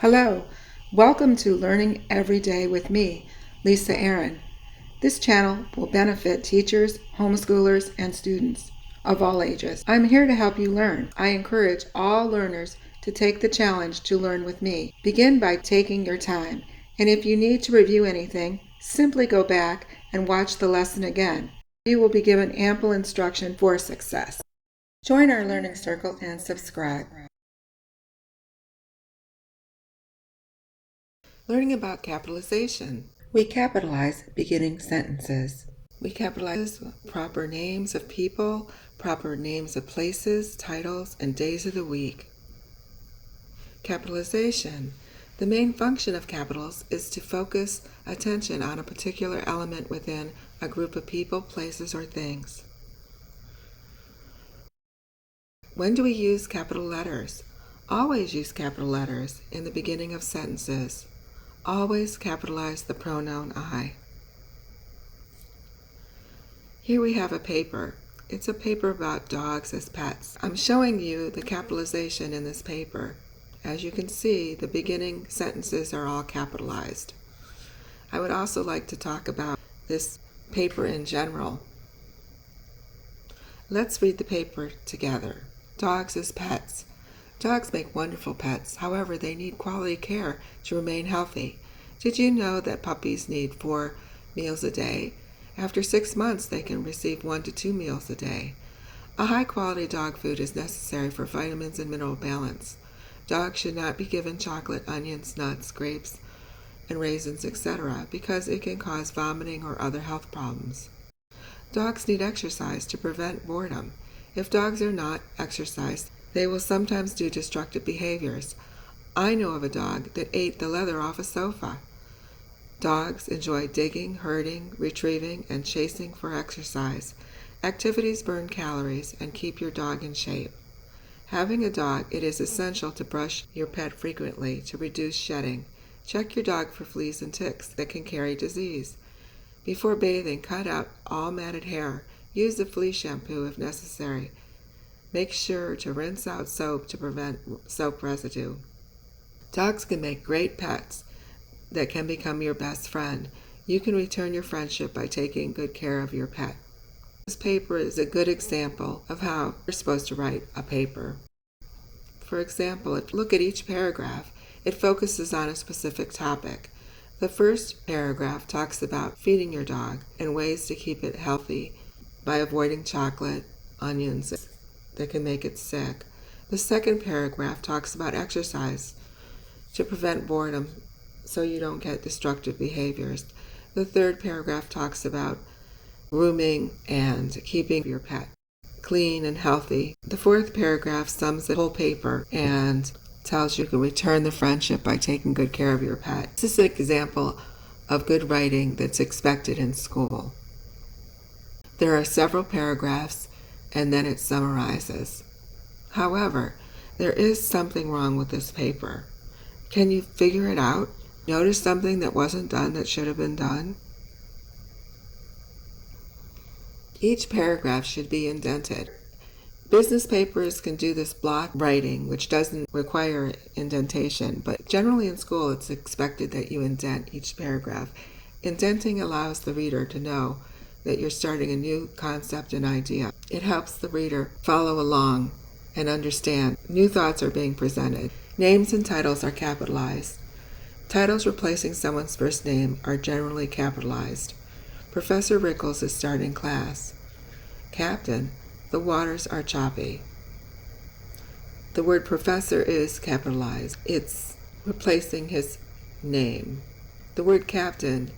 Hello, welcome to Learning Every Day with me, Lisa Aaron. This channel will benefit teachers, homeschoolers, and students of all ages. I'm here to help you learn. I encourage all learners to take the challenge to learn with me. Begin by taking your time, and if you need to review anything, simply go back and watch the lesson again. You will be given ample instruction for success. Join our learning circle and subscribe. Learning about capitalization. We capitalize beginning sentences. We capitalize proper names of people, proper names of places, titles, and days of the week. Capitalization. The main function of capitals is to focus attention on a particular element within a group of people, places, or things. When do we use capital letters? Always use capital letters in the beginning of sentences. Always capitalize the pronoun I. Here we have a paper. It's a paper about dogs as pets. I'm showing you the capitalization in this paper. As you can see, the beginning sentences are all capitalized. I would also like to talk about this paper in general. Let's read the paper together. Dogs as pets. Dogs make wonderful pets. However, they need quality care to remain healthy. Did you know that puppies need 4 meals a day? After 6 months, they can receive 1 to 2 meals a day. A high-quality dog food is necessary for vitamins and mineral balance. Dogs should not be given chocolate, onions, nuts, grapes, and raisins, etc., because it can cause vomiting or other health problems. Dogs need exercise to prevent boredom. If dogs are not exercised, they will sometimes do destructive behaviors. I know of a dog that ate the leather off a sofa. Dogs enjoy digging, herding, retrieving, and chasing for exercise. Activities burn calories and keep your dog in shape. Having a dog, it is essential to brush your pet frequently to reduce shedding. Check your dog for fleas and ticks that can carry disease. Before bathing, cut out all matted hair. Use the flea shampoo if necessary. Make sure to rinse out soap to prevent soap residue. Dogs can make great pets that can become your best friend. You can return your friendship by taking good care of your pet. This paper is a good example of how you're supposed to write a paper. For example, look at each paragraph. It focuses on a specific topic. The first paragraph talks about feeding your dog and ways to keep it healthy by avoiding chocolate, onions that can make it sick. The second paragraph talks about exercise to prevent boredom so you don't get destructive behaviors. The third paragraph talks about grooming and keeping your pet clean and healthy. The fourth paragraph sums the whole paper and tells you to return the friendship by taking good care of your pet. This is an example of good writing that's expected in school. There are several paragraphs and then it summarizes. However, there is something wrong with this paper. Can you figure it out? Notice something that wasn't done that should have been done? Each paragraph should be indented. Business papers can do this block writing, which doesn't require indentation, but generally in school it's expected that you indent each paragraph. Indenting allows the reader to know that you're starting a new concept and idea. It helps the reader follow along and understand new thoughts are being presented. Names and titles are capitalized. Titles replacing someone's first name are generally capitalized. Professor Rickles is starting class. Captain, the waters are choppy. The word professor is capitalized. It's replacing his name. The word captain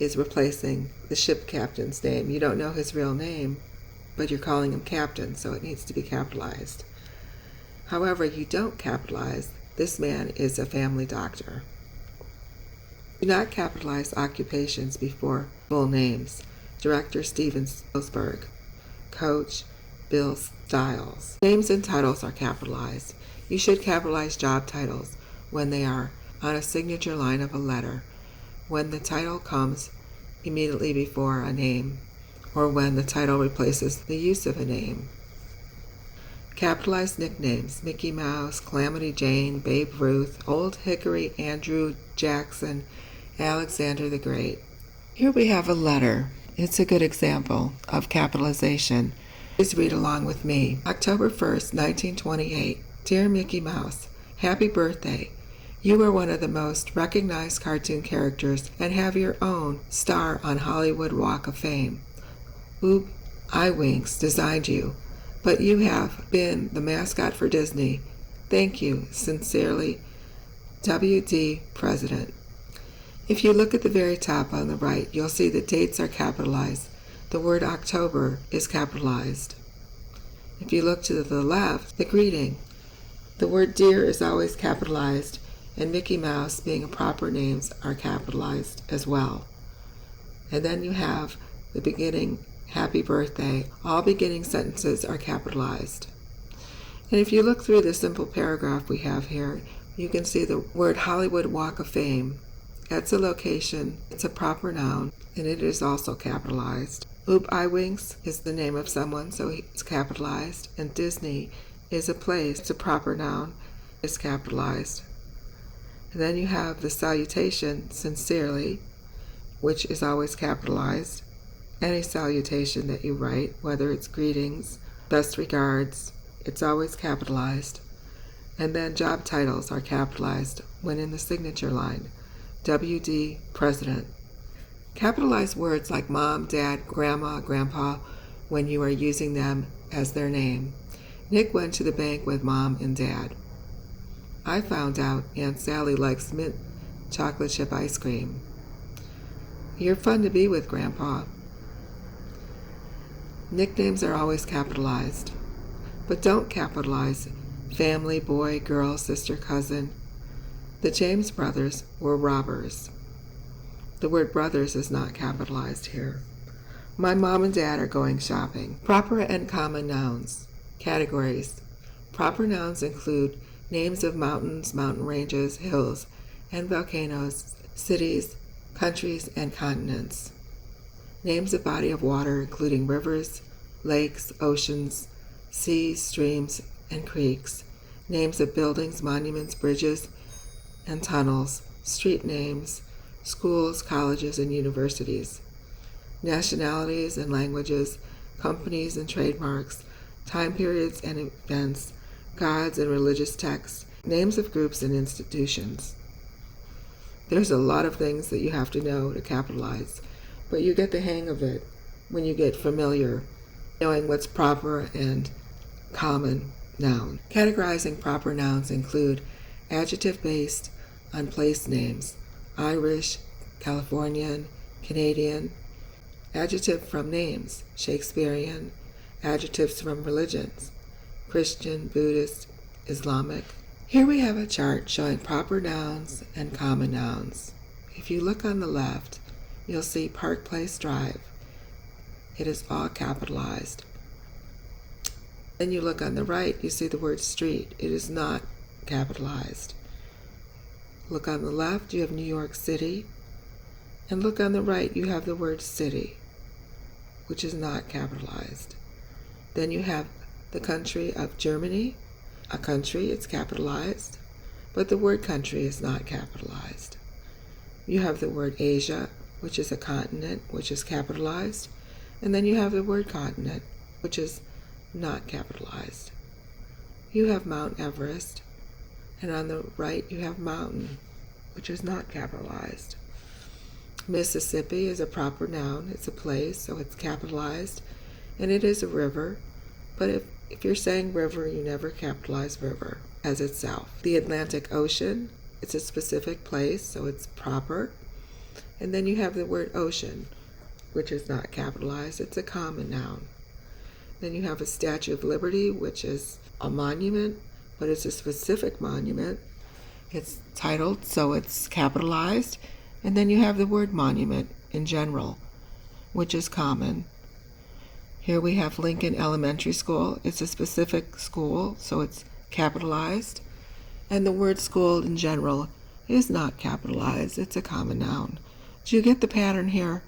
is replacing the ship captain's name. You don't know his real name, but you're calling him captain, so it needs to be capitalized. However, you don't capitalize, this man is a family doctor. Do not capitalize occupations before full names. Director Steven Spielberg. Coach Bill Stiles. Names and titles are capitalized. You should capitalize job titles when they are on a signature line of a letter, when the title comes immediately before a name, or when the title replaces the use of a name. Capitalized nicknames: Mickey Mouse, Calamity Jane, Babe Ruth, Old Hickory, Andrew Jackson, Alexander the Great. Here we have a letter. It's a good example of capitalization. Please read along with me. October 1st, 1928. Dear Mickey Mouse, happy birthday. You are one of the most recognized cartoon characters and have your own star on Hollywood Walk of Fame. Oob Iwinks designed you, but you have been the mascot for Disney. Thank you. Sincerely, W.D. President. If you look at the very top on the right, you'll see the dates are capitalized. The word October is capitalized. If you look to the left, the greeting. The word dear is always capitalized, and Mickey Mouse, being a proper name, are capitalized as well. And then you have the beginning, happy birthday. All beginning sentences are capitalized. And if you look through the simple paragraph we have here, you can see the word Hollywood Walk of Fame. That's a location, it's a proper noun, and it is also capitalized. Oob Iwinks is the name of someone, so it's capitalized. And Disney is a place, it's a proper noun, it's capitalized. And then you have the salutation, sincerely, which is always capitalized. Any salutation that you write, whether it's greetings, best regards, it's always capitalized. And then job titles are capitalized when in the signature line. W.D. President. Capitalize words like mom, dad, grandma, grandpa when you are using them as their name. Nick went to the bank with mom and dad. I found out Aunt Sally likes mint chocolate chip ice cream. You're fun to be with, Grandpa. Nicknames are always capitalized, but don't capitalize family, boy, girl, sister, cousin. The James brothers were robbers. The word brothers is not capitalized here. My mom and dad are going shopping. Proper and common nouns. Categories. Proper nouns include names of mountains, mountain ranges, hills, and volcanoes, cities, countries, and continents. Names of body of water including rivers, lakes, oceans, seas, streams, and creeks. Names of buildings, monuments, bridges, and tunnels. Street names, schools, colleges, and universities. Nationalities and languages, companies and trademarks, time periods and events, gods and religious texts, names of groups and institutions. There's a lot of things that you have to know to capitalize, but you get the hang of it when you get familiar, knowing what's proper and common noun. Categorizing proper nouns include adjective based on place names, Irish, Californian, Canadian, adjective from names, Shakespearean, adjectives from religions, Christian, Buddhist, Islamic. Here we have a chart showing proper nouns and common nouns. If you look on the left, you'll see Park Place Drive. It is all capitalized. Then you look on the right, you see the word street. It is not capitalized. Look on the left, you have New York City. And look on the right, you have the word city, which is not capitalized. Then you have the country of Germany, a country, it's capitalized, but the word country is not capitalized. You have the word Asia, which is a continent, which is capitalized, and then you have the word continent, which is not capitalized. You have Mount Everest, and on the right you have mountain, which is not capitalized. Mississippi is a proper noun, it's a place, so it's capitalized, and it is a river, but if you're saying river, you never capitalize river as itself. The Atlantic Ocean, it's a specific place, so it's proper. And then you have the word ocean, which is not capitalized, it's a common noun. Then you have a Statue of Liberty, which is a monument, but it's a specific monument. It's titled, so it's capitalized. And then you have the word monument in general, which is common. Here we have Lincoln Elementary School. It's a specific school, so it's capitalized. And the word school in general is not capitalized. It's a common noun. Do you get the pattern here?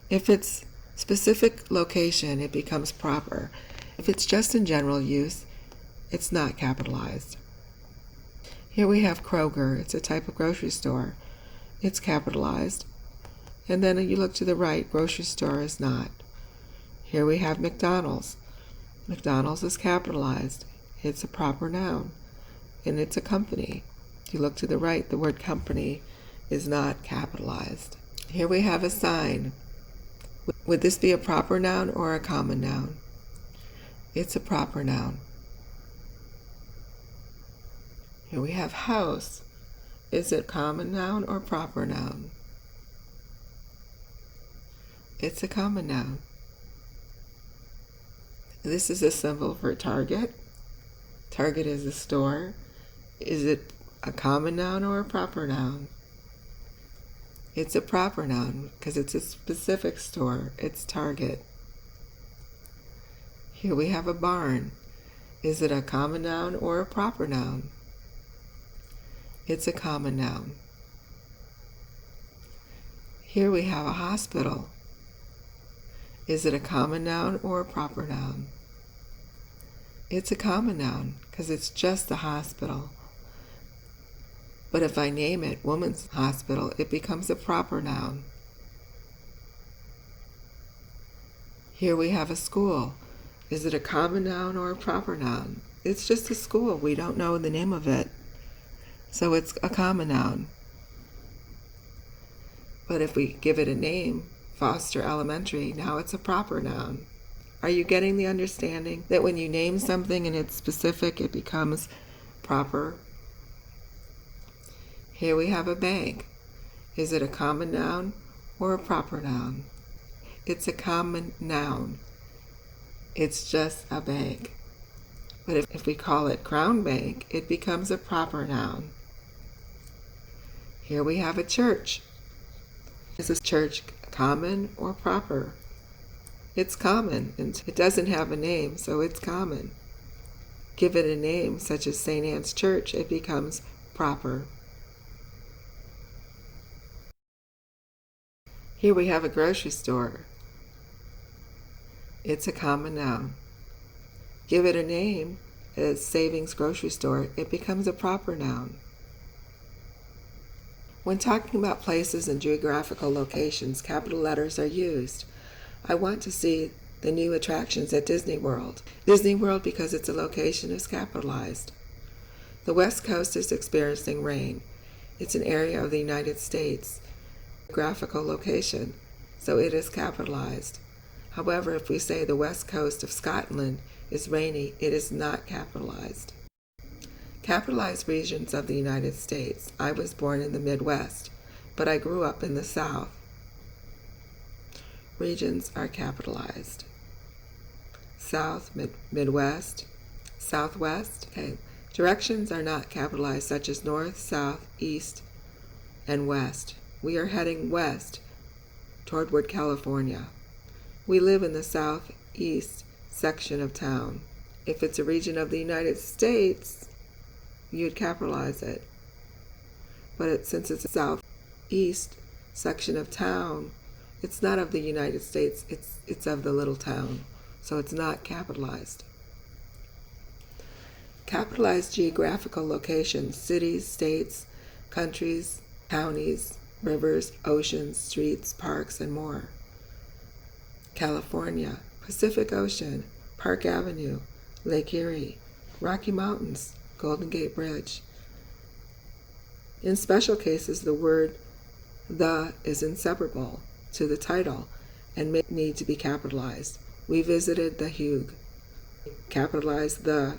If it's specific location, it becomes proper. If it's just in general use, It's not capitalized. Here we have Kroger. It's a type of grocery store. It's capitalized. And then you look to the right, grocery store is not. Here we have McDonald's. McDonald's is capitalized. It's a proper noun. And it's a company. If you look to the right, the word company is not capitalized. Here we have a sign. Would this be a proper noun or a common noun? It's a proper noun. Here we have house. Is it common noun or proper noun? It's a common noun. This is a symbol for Target. Target is a store. Is it a common noun or a proper noun? It's a proper noun because it's a specific store. It's Target. Here we have a barn. Is it a common noun or a proper noun? It's a common noun. Here we have a hospital. Is it a common noun or a proper noun? It's a common noun because it's just a hospital. But if I name it Woman's Hospital, it becomes a proper noun. Here we have a school. Is it a common noun or a proper noun? It's just a school. We don't know the name of it. So it's a common noun. But if we give it a name, Foster Elementary, now it's a proper noun. Are you getting the understanding that when you name something and it's specific, it becomes proper? Here we have a bank. Is it a common noun or a proper noun? It's a common noun. It's just a bank. But if we call it Crown Bank, it becomes a proper noun. Here we have a church. Is a church common or proper? It's common, and it doesn't have a name, so it's common. Give it a name, such as St. Anne's Church, it becomes proper. Here we have a grocery store. It's a common noun. Give it a name, as Savings Grocery Store, it becomes a proper noun. When talking about places and geographical locations, capital letters are used. I want to see the new attractions at Disney World. Disney World, because it's a location, is capitalized. The West Coast is experiencing rain. It's an area of the United States, geographical location, so it is capitalized. However, if we say the West Coast of Scotland is rainy, it is not capitalized. Capitalized regions of the United States. I was born in the Midwest, but I grew up in the South. Regions are capitalized. South, Midwest, Southwest. Okay. Directions are not capitalized, such as north, south, east, and west. We are heading west toward California. We live in the southeast section of town. If it's a region of the United States, you'd capitalize it. But since it's a southeast section of town, it's not of the United States, it's of the little town, so it's not capitalized. Capitalized geographical locations: cities, states, countries, counties, rivers, oceans, streets, parks, and more. California, Pacific Ocean, Park Avenue, Lake Erie, Rocky Mountains, Golden Gate Bridge. In special cases, the word "the" is inseparable to the title and may need to be capitalized. We visited the Hugh. Capitalized "the"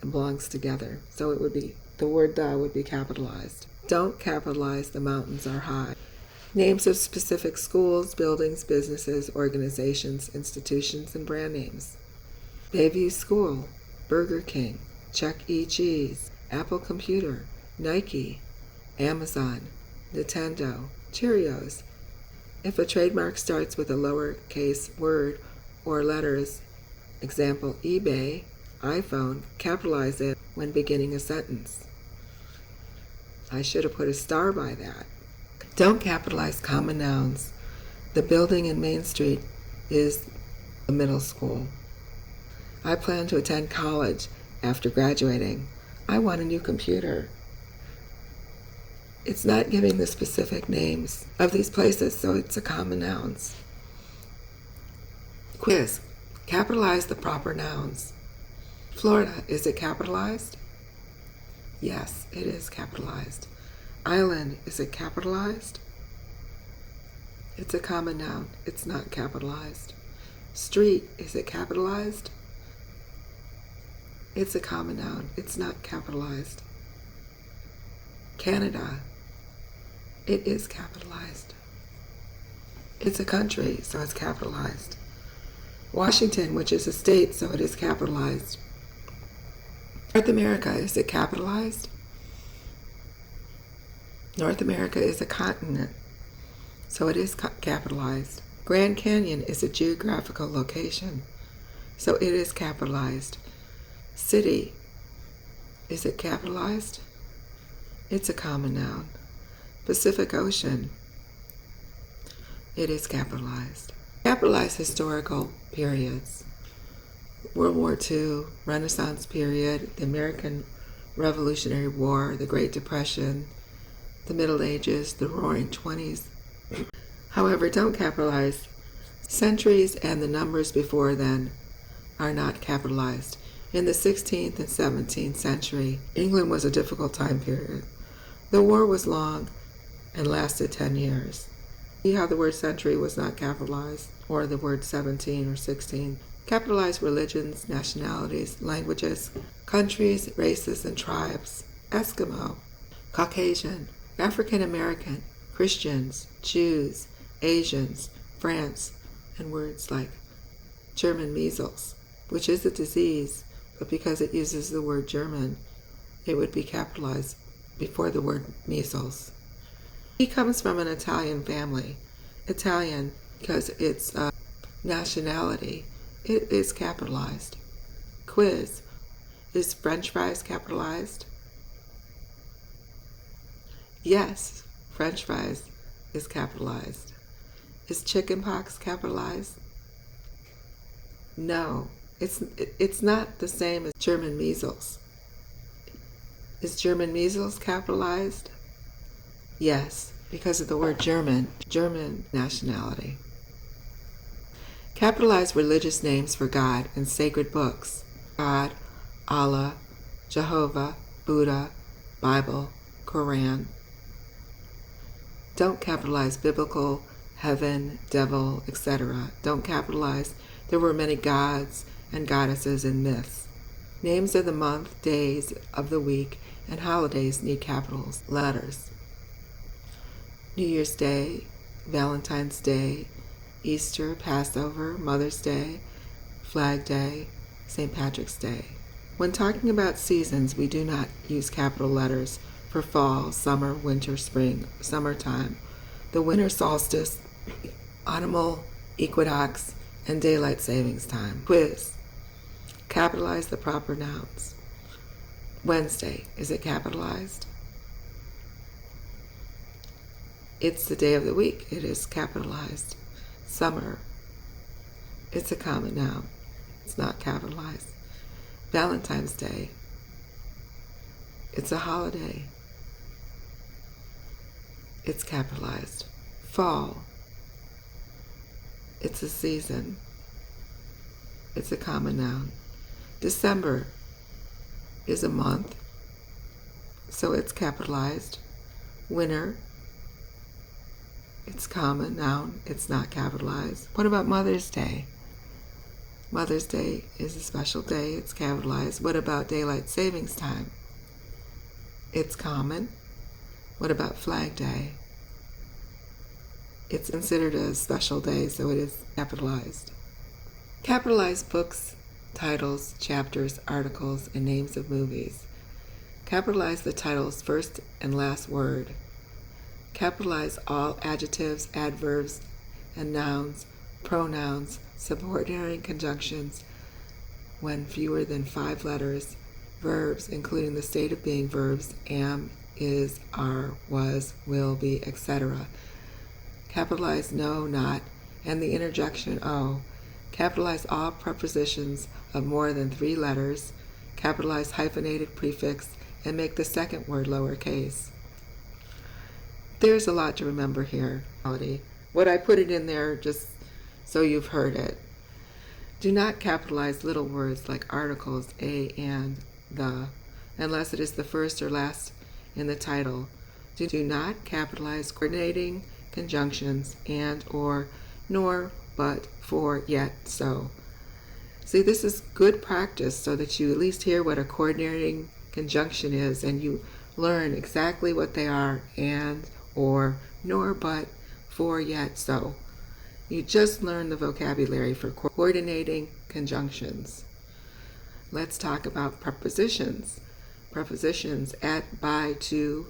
belongs together, so it would be, the word "the" would be capitalized. Don't capitalize "the mountains are high." Names of specific schools, buildings, businesses, organizations, institutions, and brand names. Bayview School, Burger King, Chuck E. Cheese, Apple Computer, Nike, Amazon, Nintendo, Cheerios. If a trademark starts with a lowercase word or letters, example eBay, iPhone, capitalize it when beginning a sentence. I should have put a star by that. Don't capitalize common nouns. The building in Main Street is a middle school. I plan to attend college after graduating. I want a new computer. It's not giving the specific names of these places, so it's a common nouns. Quiz. Capitalize the proper nouns. Florida, is it capitalized? Yes, it is capitalized. Island, is it capitalized? It's a common noun. It's not capitalized. Street, is it capitalized? It's a common noun. It's not capitalized. Canada, it is capitalized. It's a country, so it's capitalized. Washington, which is a state, so it is capitalized. North America, is it capitalized? North America is a continent, so it is capitalized. Grand Canyon is a geographical location, so it is capitalized. City, is it capitalized? It's a common noun. Pacific Ocean, it is capitalized. Capitalize historical periods. World War II, Renaissance period, the American Revolutionary War, the Great Depression, the Middle Ages, the Roaring Twenties. However, don't capitalize. Centuries and the numbers before then are not capitalized. In the 16th and 17th century, England was a difficult time period. The war was long and lasted 10 years. See how the word century was not capitalized, or the word 17 or 16. Capitalize religions, nationalities, languages, countries, races, and tribes. Eskimo, Caucasian, African American, Christians, Jews, Asians, France, and words like German measles, which is a disease, but because it uses the word German, it would be capitalized before the word measles. He comes from an Italian family. Italian, because it's a nationality, it is capitalized. Quiz. Is French fries capitalized? Yes, French fries is capitalized. Is chickenpox capitalized? No, it's not the same as German measles. Is German measles capitalized? Yes, because of the word German nationality. Capitalize religious names for God in sacred books. God, Allah, Jehovah, Buddha, Bible, Quran. Don't capitalize biblical, heaven, devil, etc. Don't capitalize. There were many gods and goddesses in myths. Names of the month, days of the week, and holidays need capital letters. New Year's Day, Valentine's Day, Easter, Passover, Mother's Day, Flag Day, St. Patrick's Day. When talking about seasons, we do not use capital letters for fall, summer, winter, spring, summertime, the winter solstice, autumnal equinox, and daylight savings time. Quiz. Capitalize the proper nouns. Wednesday, is it capitalized? It's the day of the week. It is capitalized. Summer. It's a common noun. It's not capitalized. Valentine's Day. It's a holiday. It's capitalized. Fall. It's a season. It's a common noun. December is a month, so it's capitalized. Winter. It's common noun. It's not capitalized. What about Mother's Day? Mother's Day is a special day. It's capitalized. What about daylight savings time? It's common. What about Flag Day? It's considered a special day, so it is capitalized. Capitalize books, titles, chapters, articles, and names of movies. Capitalize the title's first and last word. Capitalize all adjectives, adverbs, and nouns, pronouns, subordinate conjunctions when fewer than 5 letters, verbs, including the state of being verbs, am, is, are, was, will be, etc. Capitalize no, not, and the interjection o. Capitalize all prepositions of more than 3 letters, capitalize hyphenated prefix, and make the second word lowercase. There's a lot to remember here. What I put it in there just so you've heard it. Do not capitalize little words like articles, a, and, the, unless it is the first or last in the title. Do not capitalize coordinating conjunctions and, or, nor, but, for, yet, so. See, this is good practice so that you at least hear what a coordinating conjunction is and you learn exactly what they are, and, or, nor, but, for, yet, so. You just learned the vocabulary for coordinating conjunctions. Let's talk about prepositions. Prepositions at, by, to.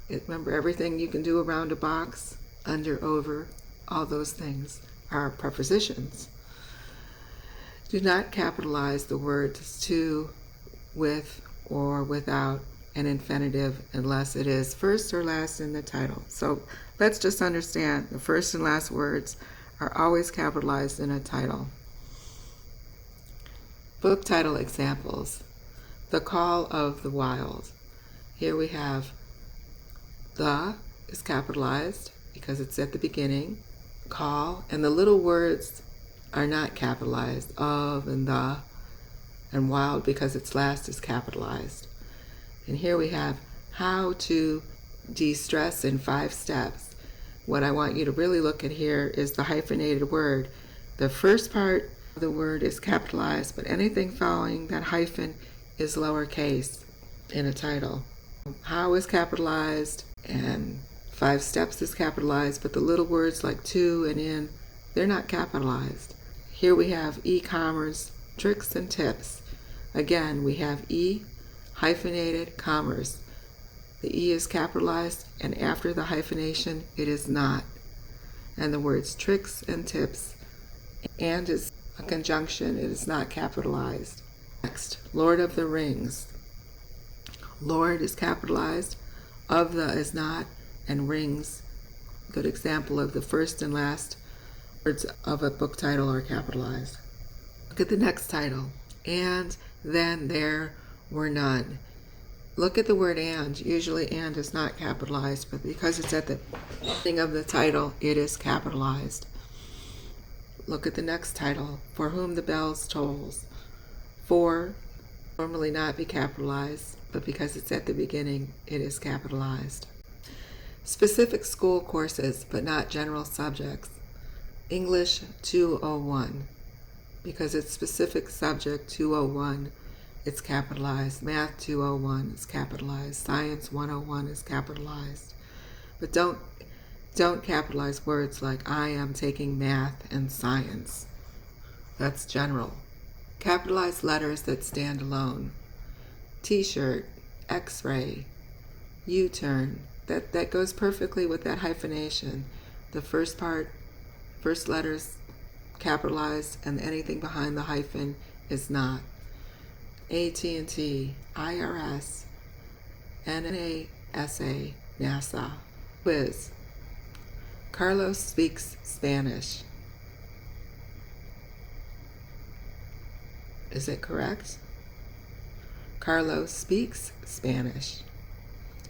Remember, everything you can do around a box, under, over, all those things are prepositions. Do not capitalize the words to, with, or without an infinitive unless it is first or last in the title. So let's just understand the first and last words are always capitalized in a title. Book title examples. The Call of the Wild. Here we have the is capitalized because it's at the beginning. Call, and the little words are not capitalized, of and the, and wild because its last is capitalized. And here we have how to de-stress in 5 steps. What I want you to really look at here is the hyphenated word. The first part of the word is capitalized, but anything following that hyphen is lowercase in a title. How is capitalized, and 5 steps is capitalized, but the little words like to and in, they're not capitalized. Here we have e-commerce, tricks and tips. Again, we have e hyphenated commerce. The e is capitalized, and after the hyphenation, it is not. And the words tricks and tips, and is a conjunction, it is not capitalized. Next, Lord of the Rings. Lord is capitalized, of the is not, and rings, good example of the first and last words of a book title are capitalized. Look at the next title. And then there were none. Look at the word and. Usually and is not capitalized, but because it's at the beginning of the title, it is capitalized. Look at the next title. For Whom the Bells Tolls. For, normally not be capitalized, but because it's at the beginning, it is capitalized. Specific school courses, but not general subjects. English 201, because it's specific subject 201, it's capitalized. Math 201 is capitalized. Science 101 is capitalized. But don't capitalize words like I am taking math and science. That's general. Capitalize letters that stand alone. T-shirt, X-ray, U-turn. That goes perfectly with that hyphenation. The first part, first letters capitalized, and anything behind the hyphen is not. AT&T, IRS, NASA, NASA. Quiz. Carlos speaks Spanish. Is it correct? Carlos speaks Spanish.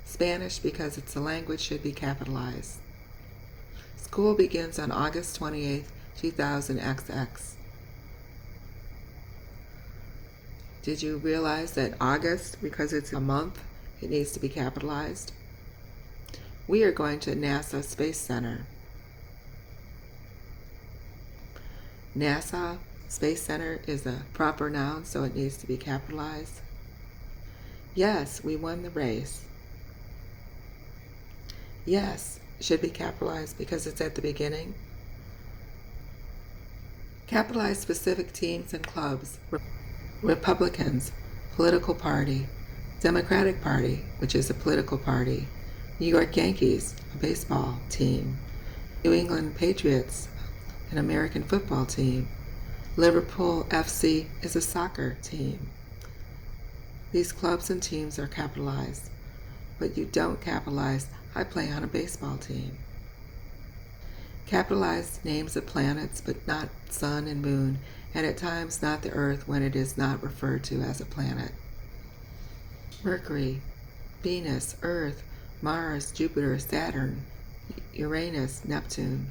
Spanish because it's a language should be capitalized. School begins on August 28th, 2000 XX. Did you realize that August, because it's a month, it needs to be capitalized? We are going to NASA Space Center. NASA Space Center is a proper noun, so it needs to be capitalized. Yes, we won the race. Yes, should be capitalized because it's at the beginning. Capitalize specific teams and clubs. Republicans, political party. Democratic Party, which is a political party. New York Yankees, a baseball team. New England Patriots, an American football team. Liverpool FC is a soccer team. These clubs and teams are capitalized, but you don't capitalize I play on a baseball team. Capitalize names of planets, but not sun and moon, and at times not the Earth when it is not referred to as a planet. Mercury, Venus, Earth, Mars, Jupiter, Saturn, Uranus, Neptune.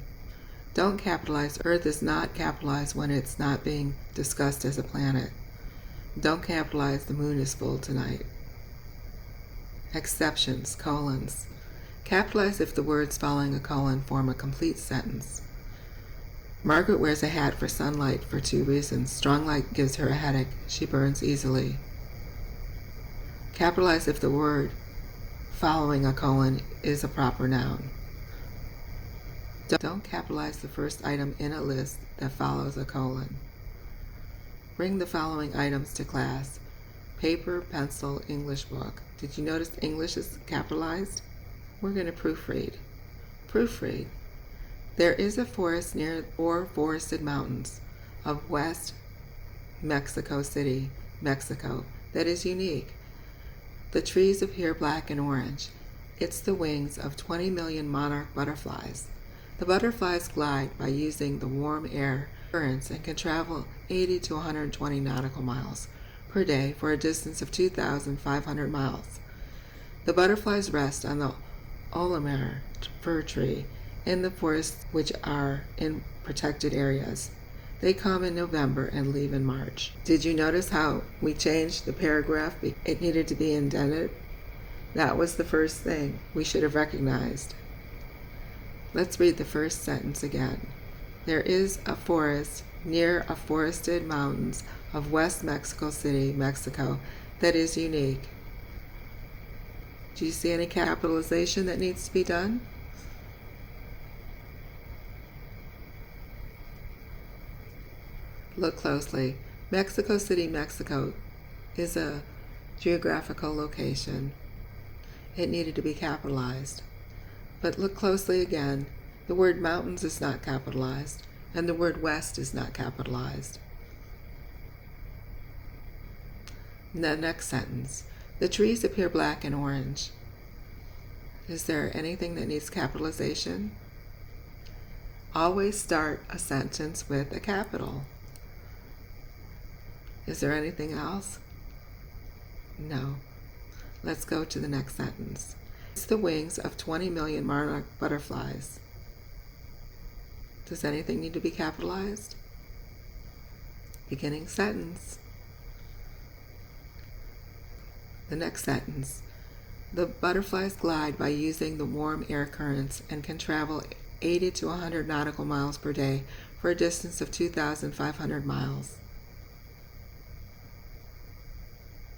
Don't capitalize. Earth is not capitalized when it's not being discussed as a planet. Don't capitalize. The moon is full tonight. Exceptions, colons. Capitalize if the words following a colon form a complete sentence. Margaret wears a hat for sunlight for 2 reasons. Strong light gives her a headache. She burns easily. Capitalize if the word following a colon is a proper noun. Don't capitalize the first item in a list that follows a colon. Bring the following items to class. Paper, pencil, English book. Did you notice English is capitalized? We're going to proofread. Proofread. There is a forest near 4 forested mountains of West Mexico City, Mexico, that is unique. The trees appear black and orange. It's the wings of 20 million monarch butterflies. The butterflies glide by using the warm air currents and can travel 80 to 120 nautical miles per day for a distance of 2,500 miles. The butterflies rest on the Olmar fir tree in the forests which are in protected areas. They come in November and leave in March. Did you notice how we changed the paragraph? It needed to be indented. That was the first thing we should have recognized. Let's read the first sentence again. There is a forest near a forested mountains of West Mexico City, Mexico, that is unique. Do you see any capitalization that needs to be done? Look closely. Mexico City, Mexico is a geographical location. It needed to be capitalized. But look closely again. The word mountains is not capitalized, and the word west is not capitalized. In the next sentence, the trees appear black and orange. Is there anything that needs capitalization? Always start a sentence with a capital. Is there anything else? No. Let's go to the next sentence. It's the wings of 20 million monarch butterflies. Does anything need to be capitalized? Beginning sentence. The next sentence. The butterflies glide by using the warm air currents and can travel 80 to 100 nautical miles per day for a distance of 2,500 miles.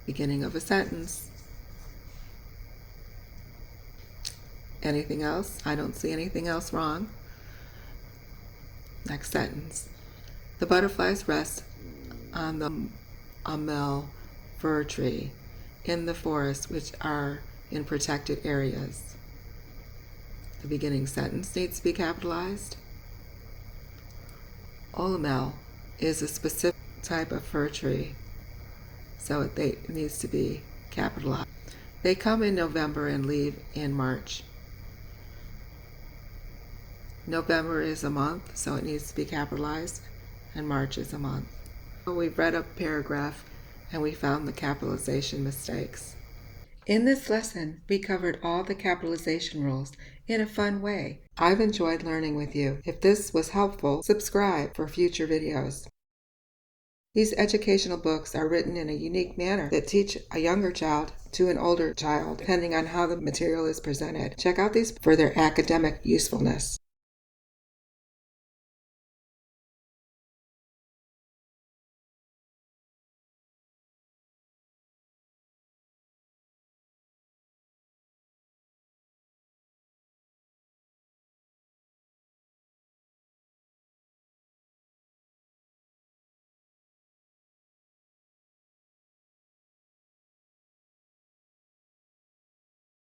Beginning of a sentence. Anything else? I don't see anything else wrong. Next sentence. The butterflies rest on the Amel fir tree in the forest which are in protected areas. The beginning sentence needs to be capitalized. Olmel is a specific type of fir tree, so it needs to be capitalized. They come in November and leave in March. November is a month, so it needs to be capitalized, and March is a month. We've read a paragraph and we found the capitalization mistakes. In this lesson, we covered all the capitalization rules in a fun way. I've enjoyed learning with you. If this was helpful, subscribe for future videos. These educational books are written in a unique manner that teach a younger child to an older child, depending on how the material is presented. Check out these for their academic usefulness.